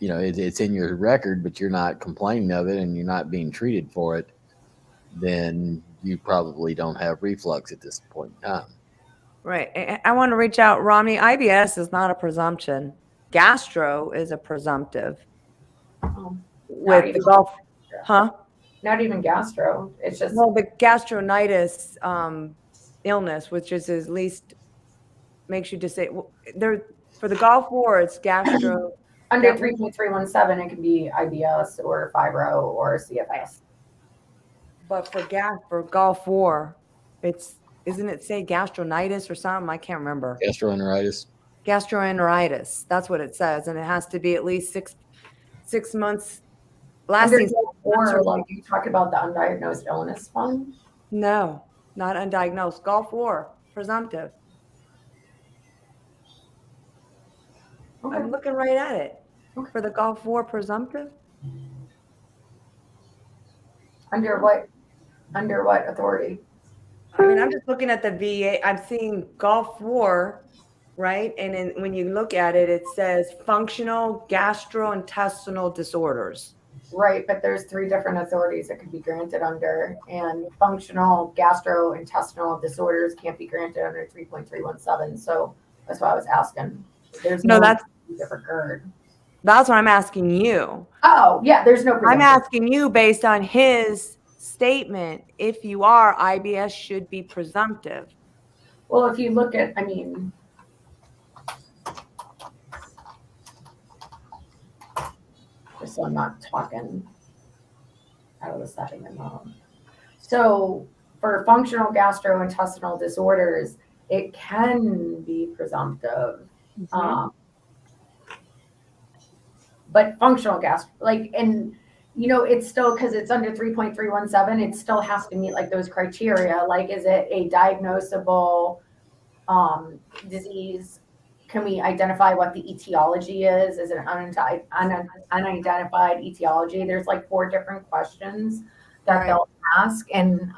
it's in your record, but you're not complaining of it and you're not being treated for it, then you probably don't have reflux at this point in time. Right. I want to reach out, Romney. IBS is not a presumption. Gastro is a presumptive. With the Gulf, huh? Not even gastro. It's just the gastronitis illness, which is at least makes you disable. There for the Gulf War, it's gastro. Under 3.317, it can be IBS or fibro or CFS. But for Gulf War, isn't it say gastronitis or something? I can't remember. Gastroenteritis. Gastroenteritis. That's what it says, and it has to be at least six months. Lasting. Or like you talked about the undiagnosed illness one? No, not undiagnosed. Gulf War, presumptive. Okay. I'm looking right at it. Okay. For the Gulf War, presumptive. Under what authority? I mean, I'm just looking at the VA. I'm seeing Gulf War, right? And then when you look at it, it says functional gastrointestinal disorders. Right, but there's 3 different authorities that could be granted under, and functional gastrointestinal disorders can't be granted under 3.317. So that's why I was asking. There's that's different GERD. That's what I'm asking you. Oh, yeah, there's no presumption. I'm asking you based on his statement. If you are, IBS should be presumptive. Well, if you look at, just so I'm not talking out of the setting in mind. So for functional gastrointestinal disorders, it can be presumptive. Mm-hmm. But functional it's still, because it's under 3.317, it still has to meet like those criteria. Like, is it a diagnosable disease? Can we identify what the etiology is? Is it an unidentified etiology? There's like 4 different questions that they'll ask. And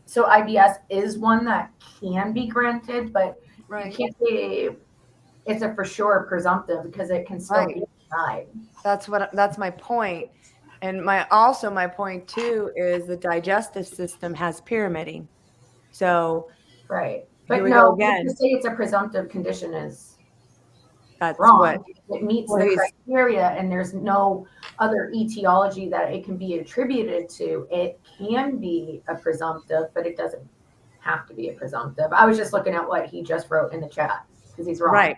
so IBS is one that can be granted, but you can't say it's a for sure presumptive because it can still be denied. That's my point. And my point too is the digestive system has pyramiding. So but no, to say it's a presumptive condition is wrong. It meets the criteria, and there's no other etiology that it can be attributed to. It can be a presumptive, but it doesn't have to be a presumptive. I was just looking at what he just wrote in the chat because he's wrong. Right.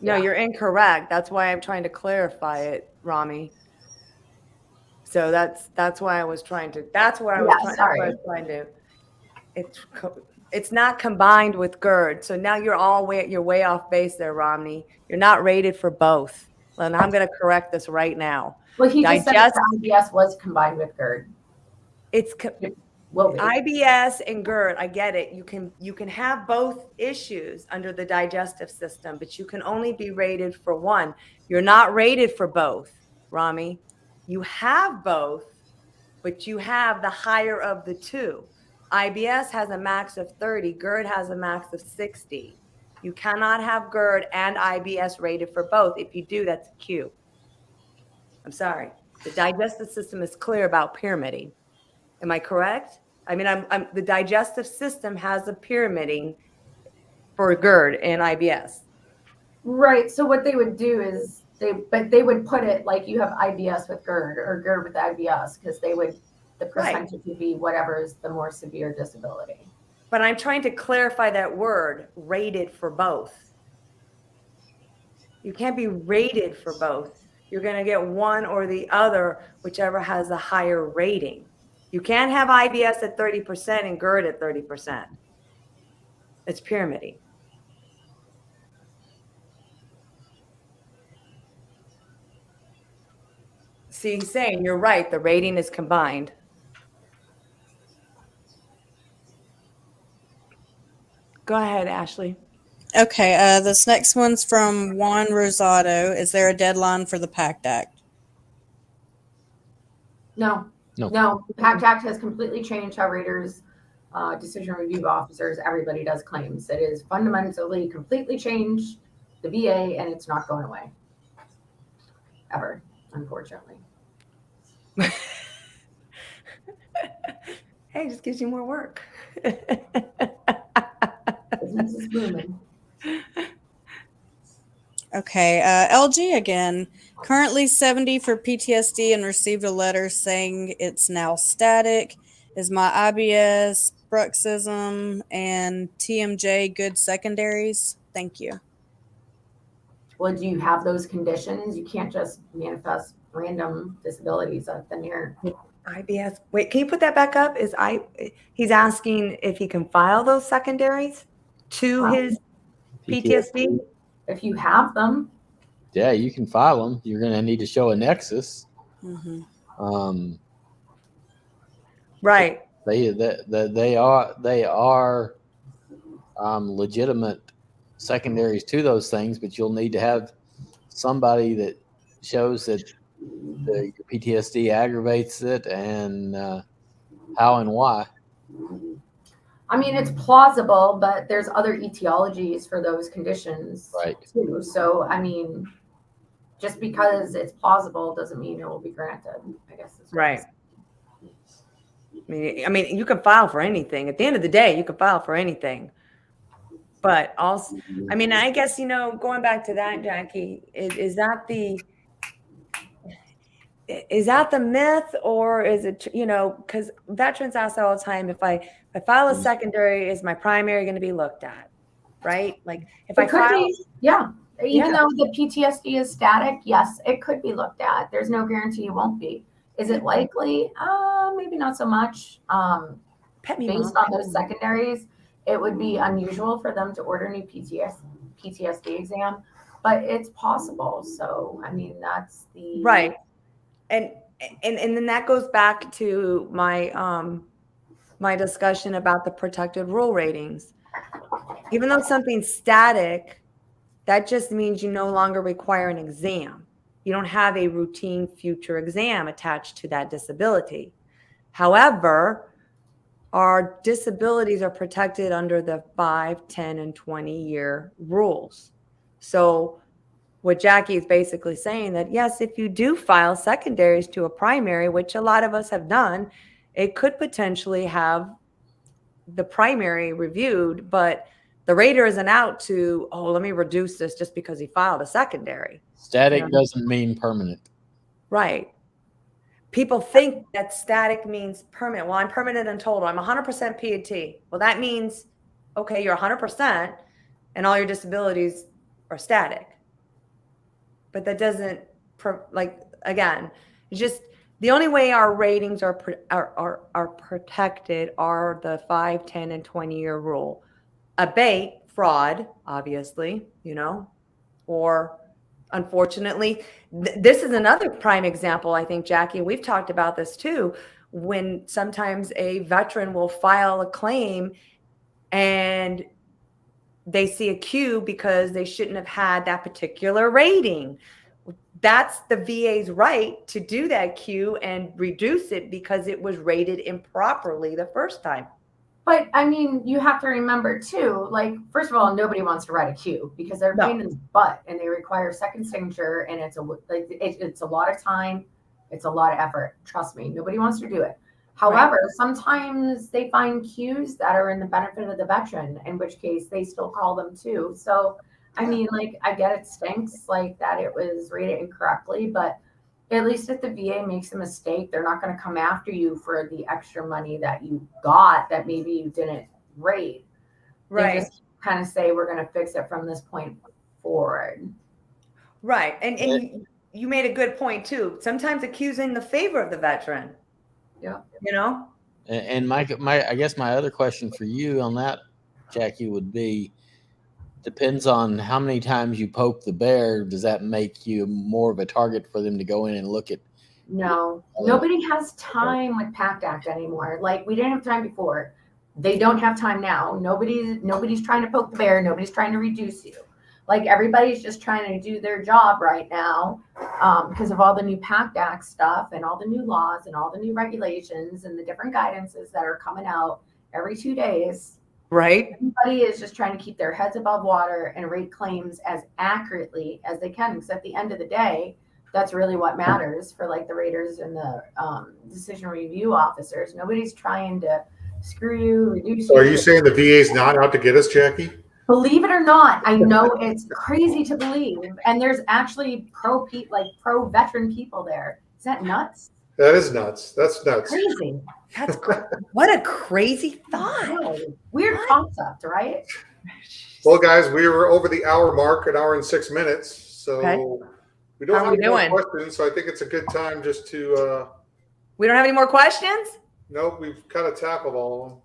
No, you're incorrect. That's why I'm trying to clarify it, Rami. So that's why I was trying to. That's what I was trying to. It's not combined with GERD. So now you're way off base there, Romney. You're not rated for both. And I'm going to correct this right now. Well, he just said that IBS was combined with GERD. IBS and GERD. I get it. You can have both issues under the digestive system, but you can only be rated for one. You're not rated for both, Rami. You have both, but you have the higher of the two. IBS has a max of 30. GERD has a max of 60. You cannot have GERD and IBS rated for both. If you do, that's a Q. I'm sorry. The digestive system is clear about pyramiding. Am I correct? I mean, the digestive system has a pyramiding for GERD and IBS. Right. So what they would do is But they would put it like you have IBS with GERD or GERD with IBS, because the percentage would be whatever is the more severe disability. But I'm trying to clarify that word, rated for both. You can't be rated for both. You're going to get one or the other, whichever has the higher rating. You can't have IBS at 30% and GERD at 30%. It's pyramiding. See, he's saying you're right. The rating is combined. Go ahead, Ashley. Okay, this next one's from Juan Rosado. Is there a deadline for the PACT Act? No. PACT Act has completely changed how raters, decision review officers, everybody does claims. It is fundamentally completely changed the VA, and it's not going away. Ever, unfortunately. Hey, it just gives you more work. Business is booming. Okay, LG again. Currently 70 for PTSD and received a letter saying it's now static. Is my IBS, bruxism, and TMJ good secondaries? Thank you. Well, do you have those conditions? You can't just manifest random disabilities out of thin air. IBS. Wait, can you put that back up? He's asking if he can file those secondaries to his PTSD? If you have them. Yeah, you can file them. You're going to need to show a nexus. Mm-hmm. Right. They are legitimate secondaries to those things, but you'll need to have somebody that shows that your PTSD aggravates it and how and why. I mean, it's plausible, but there's other etiologies for those conditions too. So, I mean, just because it's plausible doesn't mean it will be granted, I guess. Right. I mean, you can file for anything. At the end of the day, you can file for anything. But also, I mean, I guess, going back to that, Jackie, is that the myth, or is it, because veterans ask all the time, if I file a secondary, is my primary going to be looked at? Right? Like if I file. Even though the PTSD is static, yes, it could be looked at. There's no guarantee it won't be. Is it likely? Maybe not so much. Based on those secondaries, it would be unusual for them to order a new PTSD exam, but it's possible. So, I mean, that's the right. And then that goes back to my my discussion about the protected rule ratings. Even though something's static, that just means you no longer require an exam. You don't have a routine future exam attached to that disability. However, our disabilities are protected under the 5, 10, and 20-year rules. So what Jackie is basically saying that, yes, if you do file secondaries to a primary, which a lot of us have done, it could potentially have the primary reviewed, but the rater isn't out to, let me reduce this just because he filed a secondary. Static doesn't mean permanent. Right. People think that static means permanent. Well, I'm permanent and total. I'm 100% PAT. Well, that means, okay, you're 100% and all your disabilities are static. But that doesn't, again, just the only way our ratings are protected are the 5, 10, and 20-year rule. Abate fraud, obviously, or unfortunately, this is another prime example, I think, Jackie, we've talked about this too, when sometimes a veteran will file a claim and they see a Q because they shouldn't have had that particular rating. That's the VA's right to do that Q and reduce it because it was rated improperly the first time. But I mean, you have to remember too, first of all, nobody wants to write a Q because they're pain in the butt and they require second signature, and it's a lot of time, it's a lot of effort. Trust me, nobody wants to do it. However, sometimes they find Qs that are in the benefit of the veteran, in which case they still call them too. So, I mean, like, I get it stinks, like, that it was rated incorrectly, but at least if the VA makes a mistake, they're not going to come after you for the extra money that you got that maybe you didn't rate. Right. They just kind of say, we're going to fix it from this point forward. Right. And you made a good point too. Sometimes accusing the favor of the veteran. Yeah. You know? And my I guess my other question for you on that, Jackie, would be, depends on how many times you poke the bear. Does that make you more of a target for them to go in and look at? No, nobody has time with PACT Act anymore. Like, we didn't have time before. They don't have time now. Nobody's trying to poke the bear. Nobody's trying to reduce you. Like, everybody's just trying to do their job right now because of all the new PACT Act stuff and all the new laws and all the new regulations and the different guidances that are coming out every 2 days. Right. Everybody is just trying to keep their heads above water and rate claims as accurately as they can. Because at the end of the day, that's really what matters for like the raters and the decision review officers. Nobody's trying to screw you, reduce So you. are you saying the VA is not out to get us, Jackie? Believe it or not, I know it's crazy to believe, and there's actually pro veteran people there. Is that nuts? That is nuts. That's nuts. Crazy. That's what a crazy thought. Really weird concept, right? Well, guys, we were over the hour mark, an hour and 6 minutes. So Okay. we don't How have are we any more doing? questions. So I think it's a good time just to, We don't have any more questions? nope, we've kind of tackled all of them.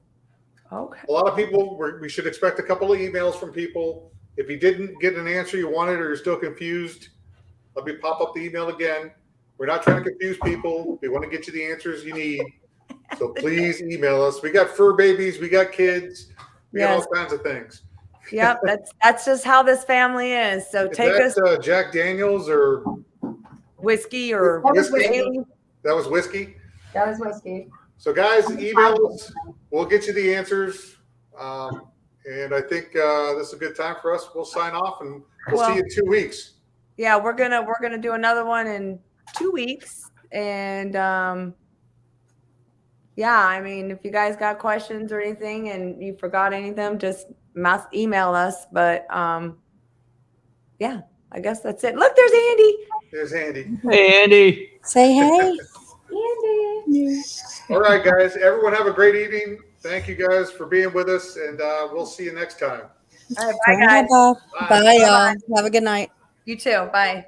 Okay. A lot of people, we should expect a couple of emails from people. If you didn't get an answer you wanted or you're still confused, let me pop up the email again. We're not trying to confuse people. We want to get you the answers you need. So please email us. We got fur babies. We got kids. We got all kinds of things. Yep. That's just how this family is. So Is take us that Jack Daniels or whiskey or That was whiskey? whiskey. That was whiskey? That was whiskey. So guys, email us. We'll get you the answers. And I think this is a good time for us. We'll sign off and we'll see you in 2 weeks. Yeah, we're gonna do another one in 2 weeks. And yeah, I mean, if you guys got questions or anything and you forgot any of them, just email us. But yeah, I guess that's it. Look, there's Andy. There's Andy. Hey, Andy. Say hey. Andy. All right, guys. Everyone have a great evening. Thank you guys for being with us, and we'll see you next time. All right, bye, guys. Bye, y'all. Have a good night. You too. Bye.